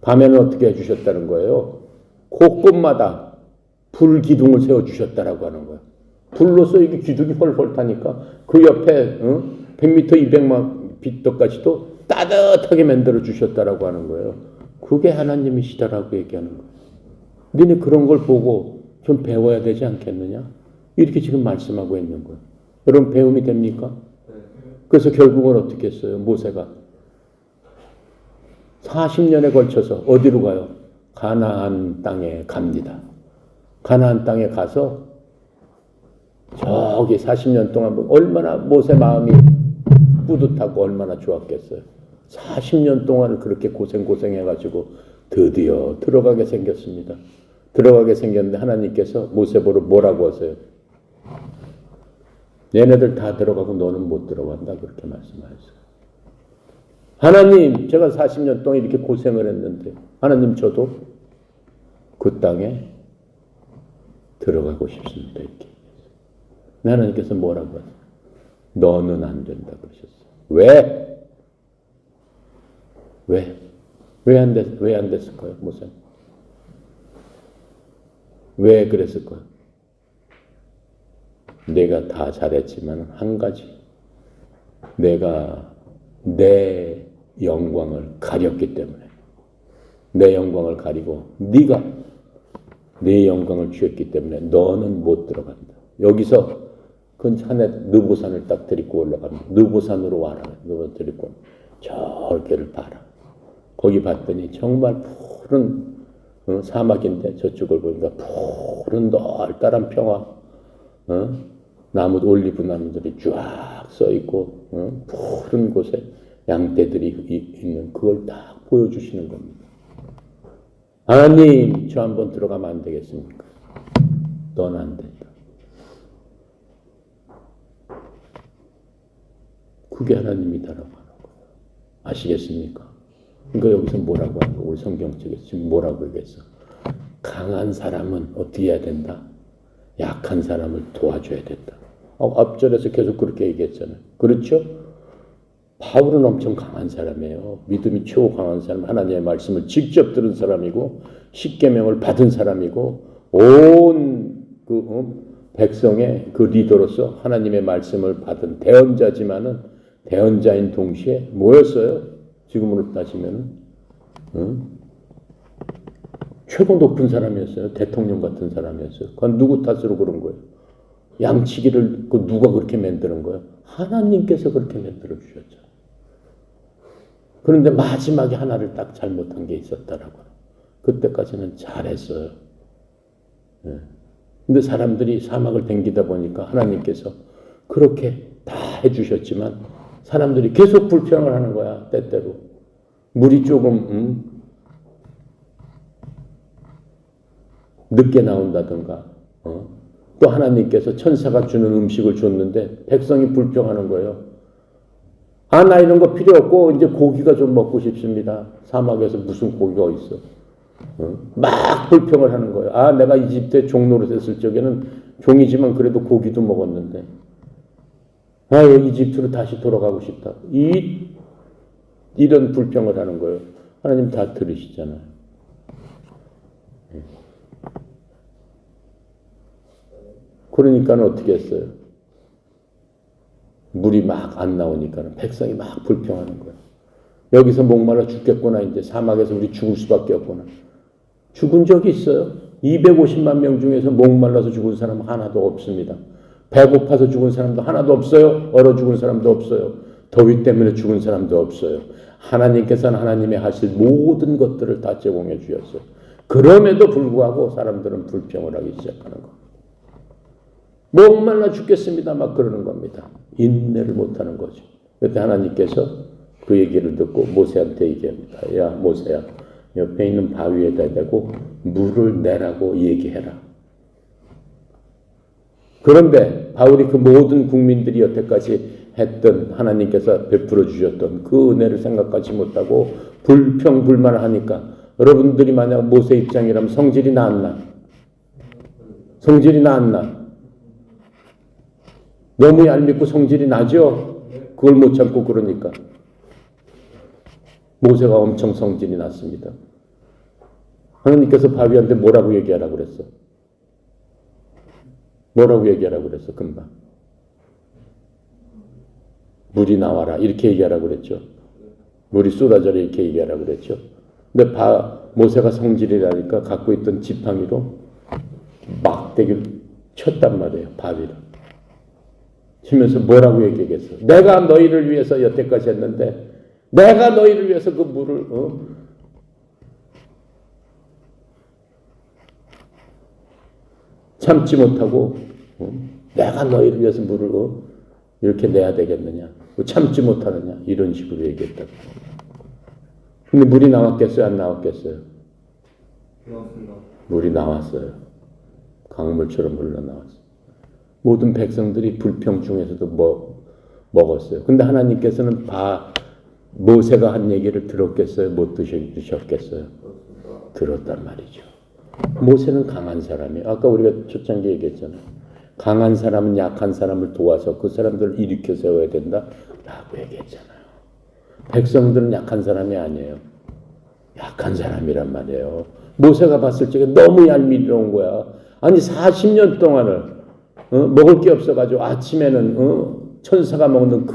밤에는 어떻게 해주셨다는 거예요? 곳곳마다 불 기둥을 세워주셨다라고 하는 거예요. 불로서 이게 기둥이 헐헐 타니까 그 옆에 100m, 200만 빛도까지도 따뜻하게 만들어 주셨다라고 하는 거예요. 그게 하나님이시다라고 얘기하는 거예요. 너네 그런 걸 보고 좀 배워야 되지 않겠느냐? 이렇게 지금 말씀하고 있는 거예요. 여러분 배움이 됩니까? 그래서 결국은 어떻게 했어요? 모세가 40년에 걸쳐서 어디로 가요? 가나안 땅에 갑니다. 가나안 땅에 가서 저기 40년 동안 얼마나 모세 마음이 뿌듯하고 얼마나 좋았겠어요. 40년 동안을 그렇게 고생해가지고 드디어 들어가게 생겼습니다. 들어가게 생겼는데 하나님께서 모세 보러 뭐라고 하세요? 얘네들 다 들어가고 너는 못 들어간다 그렇게 말씀하셨어요. 하나님 제가 40년 동안 이렇게 고생을 했는데 하나님 저도 그 땅에 들어가고 싶습니다. 이렇게. 하나님께서 뭐라고 하세요? 너는 안 된다 그러셨어요. 왜? 왜 안 됐을까요? 모세? 왜 그랬을까요? 내가 다 잘했지만 한 가지 내가 내 영광을 가렸기 때문에 내 영광을 가리고 네가 내 영광을 주었기 때문에 너는 못 들어간다. 여기서 그 산에 느보산을 딱 데리고 올라갑니다. 느보산으로 와라. 느보산 데리고 저기를 봐라. 거기 봤더니 정말 푸른 사막인데 저쪽을 보니까 푸른 넓다란 평화 나무 올리브 나무들이 쫙 써 있고 푸른 곳에 양떼들이 있는 그걸 딱 보여주시는 겁니다. 하나님 저 한번 들어가면 안 되겠습니까? 넌 안 된다. 그게 하나님이다라고 하는 거예요. 아시겠습니까? 그러니까 여기서 뭐라고 하는 거예요? 우리 성경책에서 지금 뭐라고 얘기했어? 강한 사람은 어떻게 해야 된다? 약한 사람을 도와줘야 된다. 앞절에서 계속 그렇게 얘기했잖아요. 그렇죠? 바울은 엄청 강한 사람이에요. 믿음이 최고 강한 사람, 하나님의 말씀을 직접 들은 사람이고 십계명을 받은 사람이고 온 백성의 그 리더로서 하나님의 말씀을 받은 대언자지만은 대언자인 동시에 뭐였어요? 지금으로 따지면은 최고 높은 사람이었어요. 대통령 같은 사람이었어요. 그건 누구 탓으로 그런 거예요? 양치기를 누가 그렇게 만드는 거예요? 하나님께서 그렇게 만들어 주셨죠. 그런데 마지막에 하나를 딱 잘못한 게 있었다라고. 그때까지는 잘했어요. 근데 사람들이 사막을 댕기다 보니까 하나님께서 그렇게 다 해주셨지만 사람들이 계속 불평을 하는 거야. 때때로. 물이 조금 늦게 나온다든가 또 하나님께서 천사가 주는 음식을 줬는데 백성이 불평하는 거예요. 아, 나 이런 거 필요 없고 이제 고기가 좀 먹고 싶습니다. 사막에서 무슨 고기가 있어. 막 불평을 하는 거예요. 아, 내가 이집트에 종노릇 했을 적에는 종이지만 그래도 고기도 먹었는데 아, 이집트로 다시 돌아가고 싶다. 이런 불평을 하는 거예요. 하나님 다 들으시잖아요. 그러니까 어떻게 했어요? 물이 막 안 나오니까 백성이 막 불평하는 거예요. 여기서 목말라 죽겠구나. 이제 사막에서 우리 죽을 수밖에 없구나. 죽은 적이 있어요. 250만 명 중에서 목말라서 죽은 사람 하나도 없습니다. 배고파서 죽은 사람도 하나도 없어요. 얼어 죽은 사람도 없어요. 더위 때문에 죽은 사람도 없어요. 하나님께서는 하나님의 하실 모든 것들을 다 제공해 주셨어요. 그럼에도 불구하고 사람들은 불평을 하기 시작하는 겁니다. 목말라 죽겠습니다. 막 그러는 겁니다. 인내를 못하는 거죠. 그때 하나님께서 그 얘기를 듣고 모세한테 얘기합니다. 야, 모세야, 옆에 있는 바위에다 대고 물을 내라고 얘기해라. 그런데 바울이 그 모든 국민들이 여태까지 했던 하나님께서 베풀어 주셨던 그 은혜를 생각하지 못하고 불평불만하니까 여러분들이 만약 모세 입장이라면 성질이 나왔나? 성질이 나왔나? 너무 얄밉고 성질이 나죠? 그걸 못 참고 그러니까. 모세가 엄청 성질이 났습니다. 하나님께서 바위한테 뭐라고 얘기하라고 그랬어? 뭐라고 얘기하라고 그랬어? 금방. 물이 나와라. 이렇게 얘기하라고 그랬죠. 물이 쏟아져라. 이렇게 얘기하라고 그랬죠. 근데 모세가 성질이 나니까 갖고 있던 지팡이로 막대기를 쳤단 말이에요. 바위를. 치면서 뭐라고 얘기했겠어? 내가 너희를 위해서 여태까지 했는데 내가 너희를 위해서 그 물을 참지 못하고 내가 너희를 위해서 물을 이렇게 내야 되겠느냐? 참지 못하느냐? 이런 식으로 얘기했다고. 근데 물이 나왔겠어요? 안 나왔겠어요? 나왔습니다. 물이 나왔어요. 강물처럼 흘러나왔어요. 모든 백성들이 불평 중에서도 먹었어요. 근데 하나님께서는 모세가 한 얘기를 들었겠어요? 못 드셨겠어요? 들었단 말이죠. 모세는 강한 사람이에요. 아까 우리가 초창기에 얘기했잖아요. 강한 사람은 약한 사람을 도와서 그 사람들을 일으켜 세워야 된다 라고 얘기했잖아요. 백성들은 약한 사람이 아니에요. 약한 사람이란 말이에요. 모세가 봤을 적에 너무 얄미워온 거야. 아니 40년 동안을 먹을 게 없어가지고 아침에는 천사가 먹는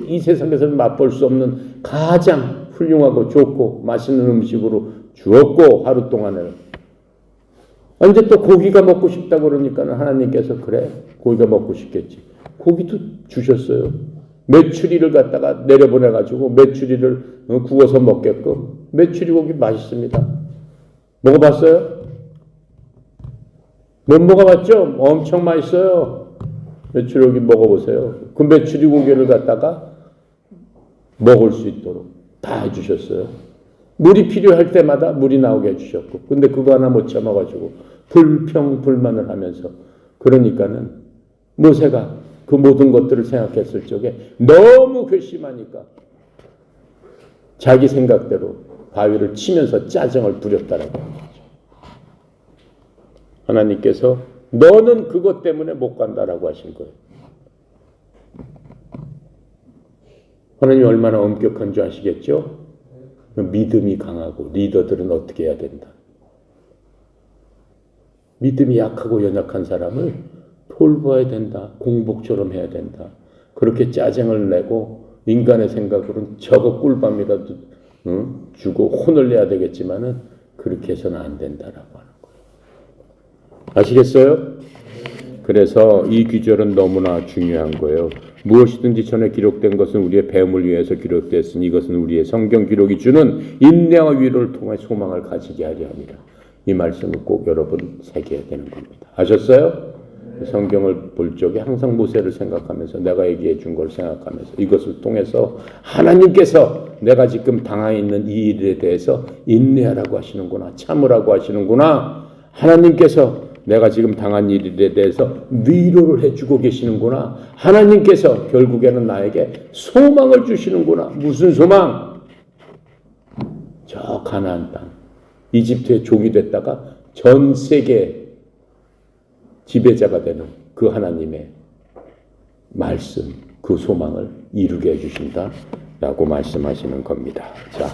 이 세상에서는 맛볼 수 없는 가장 훌륭하고 좋고 맛있는 음식으로 주었고 하루 동안을 이제 또 고기가 먹고 싶다고 그러니까 하나님께서 그래 고기가 먹고 싶겠지. 고기도 주셨어요. 메추리를 갖다가 내려보내가지고 메추리를 구워서 먹게끔. 메추리 고기 맛있습니다. 먹어봤어요? 못 먹어봤죠? 엄청 맛있어요. 메추리 고기 먹어보세요. 그 메추리 고기를 갖다가 먹을 수 있도록 다 해주셨어요. 물이 필요할 때마다 물이 나오게 해주셨고, 근데 그거 하나 못 참아가지고 불평불만을 하면서, 그러니까는 모세가 그 모든 것들을 생각했을 적에 너무 괘씸하니까 자기 생각대로 바위를 치면서 짜증을 부렸다라고 하는 거죠. 하나님께서 너는 그것 때문에 못 간다라고 하신 거예요. 하나님이 얼마나 엄격한 줄 아시겠죠? 믿음이 강하고 리더들은 어떻게 해야 된다. 믿음이 약하고 연약한 사람을 돌봐야 된다. 공복처럼 해야 된다. 그렇게 짜증을 내고 인간의 생각으로는 저거 꿀밤이라도 주고 혼을 내야 되겠지만은 그렇게 해서는 안 된다라고 하는 거예요. 아시겠어요? 그래서 이 귀절은 너무나 중요한 거예요. 무엇이든지 전에 기록된 것은 우리의 배움을 위해서 기록되었으니 이것은 우리의 성경 기록이 주는 인내와 위로를 통해 소망을 가지게 하려 합니다. 이 말씀을 꼭 여러분 새겨야 되는 겁니다. 아셨어요? 성경을 볼 적에 항상 모세를 생각하면서 내가 얘기해 준 걸 생각하면서 이것을 통해서 하나님께서 내가 지금 당하고 있는 이 일에 대해서 인내하라고 하시는구나. 참으라고 하시는구나. 하나님께서 내가 지금 당한 일에 대해서 위로를 해주고 계시는구나. 하나님께서 결국에는 나에게 소망을 주시는구나. 무슨 소망? 저 가나안 땅. 이집트의 종이 됐다가 전 세계 지배자가 되는 그 하나님의 말씀, 그 소망을 이루게 해주신다라고 말씀하시는 겁니다. 자,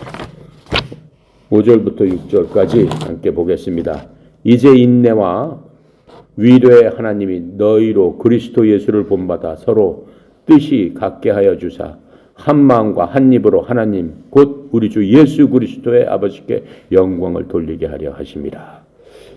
5절부터 6절까지 함께 보겠습니다. 이제 인내와 위로의 하나님이 너희로 그리스도 예수를 본받아 서로 뜻이 같게 하여 주사 한 마음과 한 입으로 하나님 곧 우리 주 예수 그리스도의 아버지께 영광을 돌리게 하려 하심이라.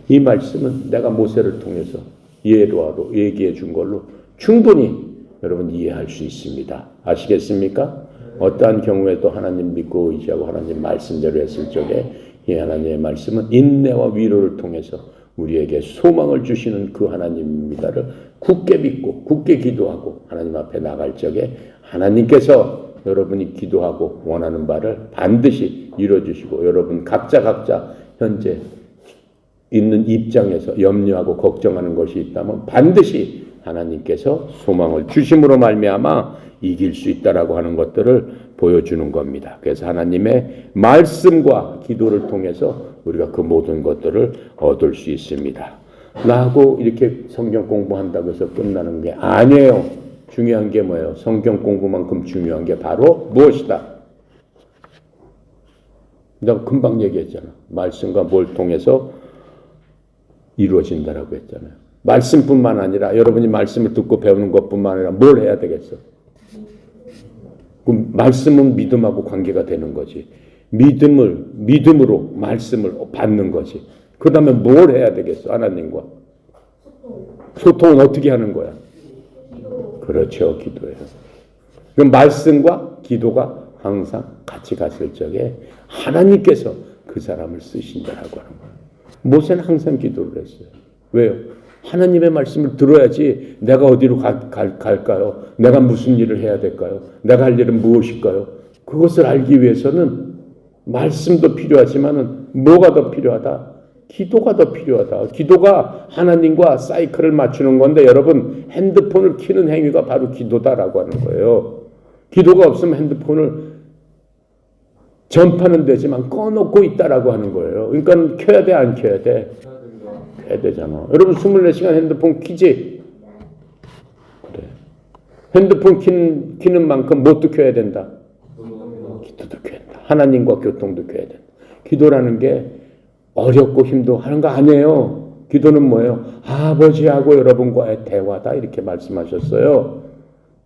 이 말씀은 내가 모세를 통해서 예로하고 얘기해 준 걸로 충분히 여러분 이해할 수 있습니다. 아시겠습니까? 어떠한 경우에도 하나님 믿고 의지하고 하나님 말씀대로 했을 적에 이 하나님의 말씀은 인내와 위로를 통해서 우리에게 소망을 주시는 그 하나님입니다를 굳게 믿고 굳게 기도하고 하나님 앞에 나갈 적에 하나님께서 여러분이 기도하고 원하는 바를 반드시 이루어주시고 여러분 각자 현재 있는 입장에서 염려하고 걱정하는 것이 있다면 반드시 하나님께서 소망을 주심으로 말미암아 이길 수 있다라고 하는 것들을 보여주는 겁니다. 그래서 하나님의 말씀과 기도를 통해서 우리가 그 모든 것들을 얻을 수 있습니다. 나하고 이렇게 성경 공부한다고 해서 끝나는 게 아니에요. 중요한 게 뭐예요? 성경 공부만큼 중요한 게 바로 무엇이다? 내가 금방 얘기했잖아. 말씀과 뭘 통해서 이루어진다라고 했잖아요. 말씀뿐만 아니라 여러분이 말씀을 듣고 배우는 것뿐만 아니라 뭘 해야 되겠어? 그럼 말씀은 믿음하고 관계가 되는 거지. 믿음으로 말씀을 받는 거지. 그 다음에 뭘 해야 되겠어? 하나님과. 소통은 어떻게 하는 거야? 그렇죠. 기도예요. 그럼 말씀과 기도가 항상 같이 갔을 적에 하나님께서 그 사람을 쓰신다라고 하는 거예요. 모세는 항상 기도를 했어요. 왜요? 하나님의 말씀을 들어야지 내가 어디로 갈까요? 내가 무슨 일을 해야 될까요? 내가 할 일은 무엇일까요? 그것을 알기 위해서는 말씀도 필요하지만은 뭐가 더 필요하다? 기도가 더 필요하다. 기도가 하나님과 사이클을 맞추는 건데 여러분 핸드폰을 켜는 행위가 바로 기도다라고 하는 거예요. 기도가 없으면 핸드폰을 전파는 되지만 꺼놓고 있다라고 하는 거예요. 그러니까 켜야 돼, 안 켜야 돼? 해야 됩니다. 켜야 되잖아. 여러분 24시간 핸드폰 켜지? 그래. 핸드폰 켜는 만큼 뭣도 켜야 된다. 기도도 켜야 된다. 하나님과 교통도 켜야 된다. 기도라는 게 어렵고 힘도 하는 거 아니에요. 기도는 뭐예요? 아버지하고 여러분과의 대화다 이렇게 말씀하셨어요.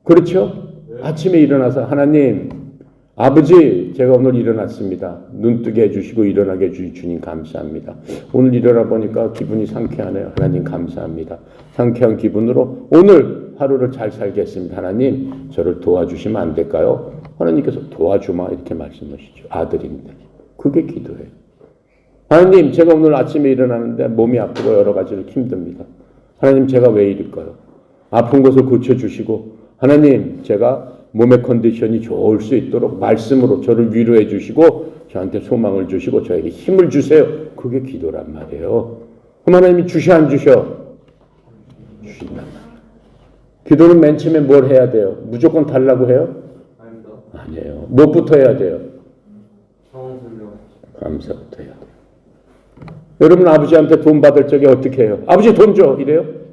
그렇죠? 아침에 일어나서 하나님, 아버지 제가 오늘 일어났습니다. 눈뜨게 해주시고 일어나게 해주신 주님 감사합니다. 오늘 일어나 보니까 기분이 상쾌하네요. 하나님 감사합니다. 상쾌한 기분으로 오늘 하루를 잘 살겠습니다. 하나님 저를 도와주시면 안 될까요? 하나님께서 도와주마 이렇게 말씀하시죠. 아들인데. 그게 기도예요. 하나님 제가 오늘 아침에 일어나는데 몸이 아프고 여러 가지로 힘듭니다. 하나님 제가 왜 이럴까요? 아픈 것을 고쳐주시고 하나님 제가 몸의 컨디션이 좋을 수 있도록 말씀으로 저를 위로해 주시고 저한테 소망을 주시고 저에게 힘을 주세요. 그게 기도란 말이에요. 그럼 하나님이 주셔 안 주셔? 주신단 말이에요. 기도는 맨 처음에 뭘 해야 돼요? 무조건 달라고 해요? 아닙니다. 아니에요. 무엇부터 해야 돼요? 상황 설명. 감사부터 해야 돼요. 여러분 아버지한테 돈 받을 적에 어떻게 해요? 아버지 돈 줘 이래요?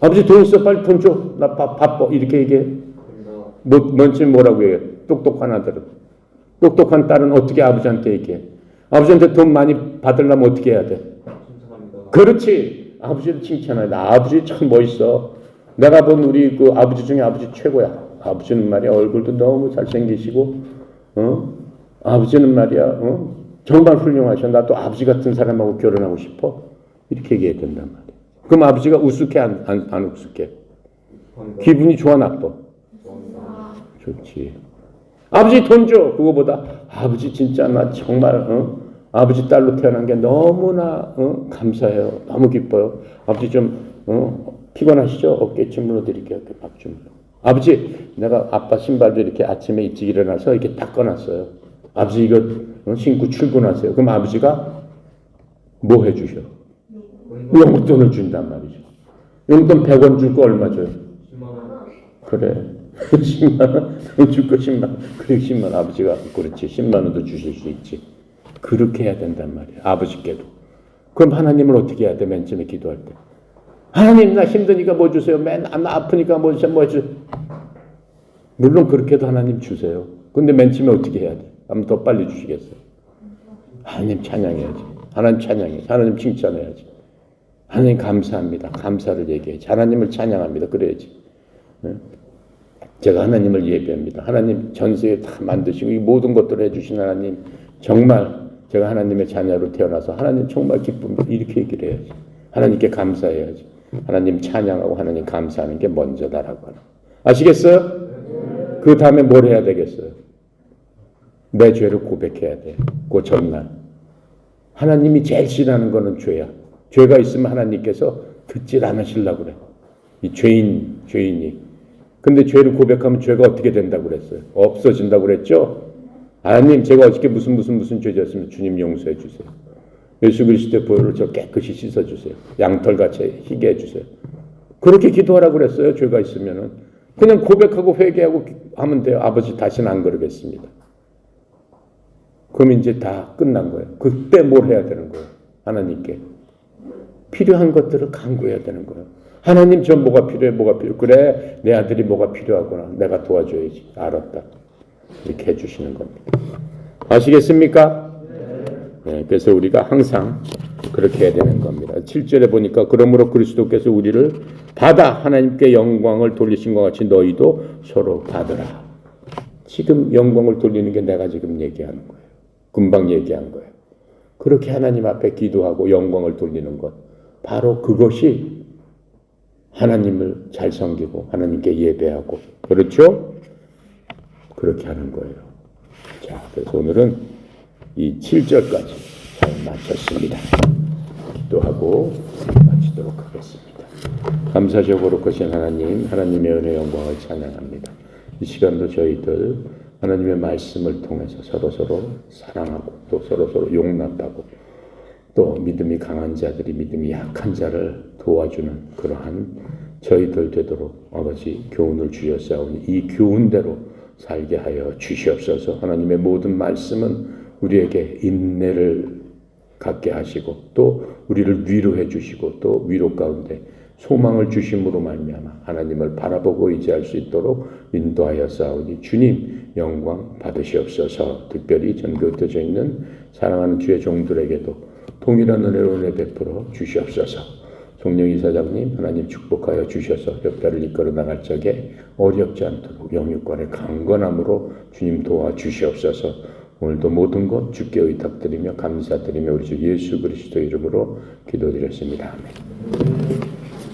아버지 돈 있어 빨리 돈 줘. 나 바빠 이렇게 얘기해. 뭔지 뭐라고 해요? 똑똑한 아들은. 똑똑한 딸은 어떻게 아버지한테 얘기해? 아버지한테 돈 많이 받으려면 어떻게 해야 돼? 칭찬합니다. 그렇지. 아버지를 칭찬해. 나 아버지 참 멋있어. 내가 본 우리 그 아버지 중에 아버지 최고야. 아버지는 말이야 얼굴도 너무 잘생기시고 아버지는 말이야 정말 훌륭하셔. 나 또 아버지 같은 사람하고 결혼하고 싶어. 이렇게 얘기해야 된단 말이야. 그럼 아버지가 우습게 안 우습게? 기분이 좋아 나빠? 좋지. 아버지 돈 줘. 그거보다 아버지 진짜 나 정말 아버지 딸로 태어난 게 너무나 감사해요. 너무 기뻐요. 아버지 좀 피곤하시죠? 어깨 주물러 드릴게요. 밥 주물러. 아버지 내가 아빠 신발도 이렇게 아침에 일찍 일어나서 이렇게 닦아놨어요. 아버지 이거 신고 출근하세요. 그럼 아버지가 뭐 해주셔? 용돈을 준단 말이죠. 용돈 100원 줄 거 얼마 줘요? 10만 원. 그래. 10만 원? 돈 줄 거 10만 원. 그래 10만 원. 아버지가 그렇지. 10만 원도 주실 수 있지. 그렇게 해야 된단 말이에요. 아버지께도. 그럼 하나님을 어떻게 해야 돼? 맨 처음에 기도할 때. 하나님 나 힘드니까 뭐 주세요. 나 아프니까 뭐 주세요. 뭐 해주세요. 물론 그렇게도 하나님 주세요. 근데 맨 처음에 어떻게 해야 돼? 한번 더 빨리 주시겠어요? 하나님 찬양해야지. 하나님 찬양해야지. 하나님 칭찬해야지. 하나님 감사합니다. 감사를 얘기해야지. 하나님을 찬양합니다. 그래야지. 제가 하나님을 예배합니다. 하나님 전세에 다 만드시고 이 모든 것들을 해주신 하나님 정말 제가 하나님의 자녀로 태어나서 하나님 정말 기쁩니다. 이렇게 얘기를 해야지. 하나님께 감사해야지. 하나님 찬양하고 하나님 감사하는 게 먼저다라고 하는. 아시겠어요? 그 다음에 뭘 해야 되겠어요? 내 죄를 고백해야 돼. 그 전날. 하나님이 제일 싫어하는 거는 죄야. 죄가 있으면 하나님께서 듣질 않으시려고 그래. 이 죄인이. 근데 죄를 고백하면 죄가 어떻게 된다고 그랬어요? 없어진다고 그랬죠? 하나님 제가 어저께 무슨 죄 졌으면 주님 용서해 주세요. 예수 그리스도의 보혈로 저 깨끗이 씻어주세요. 양털같이 희게 해주세요. 그렇게 기도하라고 그랬어요. 죄가 있으면은. 그냥 고백하고 회개하고 하면 돼요. 아버지 다시는 안 그러겠습니다. 그럼 이제 다 끝난 거예요. 그때 뭘 해야 되는 거예요? 하나님께. 필요한 것들을 간구해야 되는 거예요. 하나님 저 뭐가 필요해? 그래 내 아들이 뭐가 필요하구나. 내가 도와줘야지. 알았다. 이렇게 해주시는 겁니다. 아시겠습니까? 네, 그래서 우리가 항상 그렇게 해야 되는 겁니다. 7절에 보니까 그러므로 그리스도께서 우리를 받아 하나님께 영광을 돌리신 것 같이 너희도 서로 받으라. 지금 영광을 돌리는 게 내가 지금 얘기하는 거예요. 금방 얘기한 거예요. 그렇게 하나님 앞에 기도하고 영광을 돌리는 것. 바로 그것이 하나님을 잘 섬기고 하나님께 예배하고 그렇죠? 그렇게 하는 거예요. 자, 그래서 오늘은 이 7절까지 잘 마쳤습니다. 기도하고 마치도록 하겠습니다. 감사하시고 거룩하신 하나님, 하나님의 은혜 영광을 찬양합니다. 이 시간도 저희들 하나님의 말씀을 통해서 서로서로 사랑하고 또 서로서로 용납하고 또 믿음이 강한 자들이 믿음이 약한 자를 도와주는 그러한 저희들 되도록 아버지 교훈을 주셨사오니 이 교훈대로 살게 하여 주시옵소서. 하나님의 모든 말씀은 우리에게 인내를 갖게 하시고 또 우리를 위로해 주시고 또 위로 가운데 소망을 주심으로 말미암아 하나님을 바라보고 의지할 수 있도록 인도하여 싸우니 주님 영광 받으시옵소서. 특별히 전교되어져 있는 사랑하는 주의 종들에게도 동일한 은혜로 은혜 베풀어 주시옵소서. 송영 이사장님 하나님 축복하여 주셔서 협회를 이끌어 나갈 적에 어렵지 않도록 영육간의 강건함으로 주님 도와주시옵소서. 오늘도 모든 것 주께 의탁드리며 감사드리며 우리 주 예수 그리스도 이름으로 기도드렸습니다. 아멘.